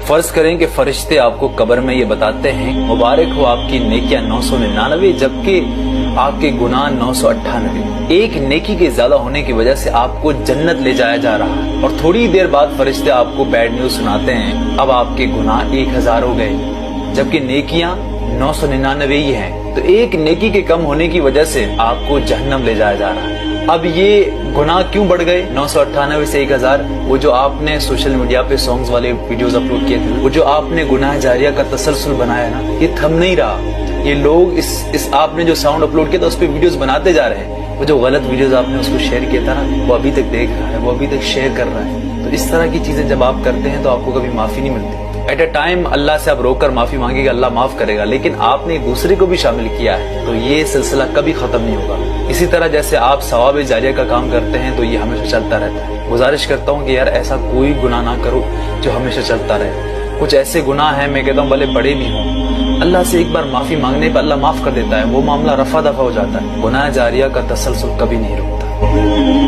فرض کریں کہ فرشتے آپ کو قبر میں یہ بتاتے ہیں مبارک ہو آپ کی نیکیاں 999 جبکہ آپ کے گناہ 998، ایک نیکی کے زیادہ ہونے کی وجہ سے آپ کو جنت لے جایا جا رہا ہے، اور تھوڑی دیر بعد فرشتے آپ کو بیڈ نیوز سناتے ہیں اب آپ کے گناہ 1000 ہو گئے جبکہ نیکیاں 999 ہی ہیں، تو ایک نیکی کے کم ہونے کی وجہ سے آپ کو جہنم لے جایا جا رہا ہے۔ اب یہ گناہ کیوں بڑھ گئے 998 سے 1000؟ وہ جو آپ نے سوشل میڈیا پہ سانگز والے ویڈیوز اپلوڈ کیے تھے، وہ جو آپ نے گناہ جاریہ کا تسلسل بنایا نا، یہ تھم نہیں رہا۔ یہ لوگ اس آپ نے جو ساؤنڈ اپلوڈ کیا تھا اس پہ ویڈیوز بناتے جا رہے ہیں، وہ جو غلط ویڈیوز آپ نے اس کو شیئر کیا تھا نا، وہ ابھی تک دیکھ رہا ہے، وہ ابھی تک شیئر کر رہا ہے۔ تو اس طرح کی چیزیں جب آپ کرتے ہیں تو آپ کو کبھی معافی نہیں ملتی۔ ایٹ اے ٹائم اللہ سے آپ رو کر معافی مانگے گا، اللہ معاف کرے گا، لیکن آپ نے دوسرے کو بھی شامل کیا ہے تو یہ سلسلہ کبھی ختم نہیں ہوگا۔ اسی طرح جیسے آپ ثواب جاریہ کا کام کرتے ہیں تو یہ ہمیشہ چلتا رہتا ہے۔ گزارش کرتا ہوں کہ یار ایسا کوئی گناہ نہ کرو جو ہمیشہ چلتا رہے۔ کچھ ایسے گناہ ہیں، میں کہتا ہوں بھلے بڑے بھی ہوں، اللہ سے ایک بار معافی مانگنے پہ اللہ معاف کر دیتا ہے، وہ معاملہ رفع دفع ہو جاتا ہے۔ گناہ جاریہ کا تسلسل کبھی نہیں رکتا۔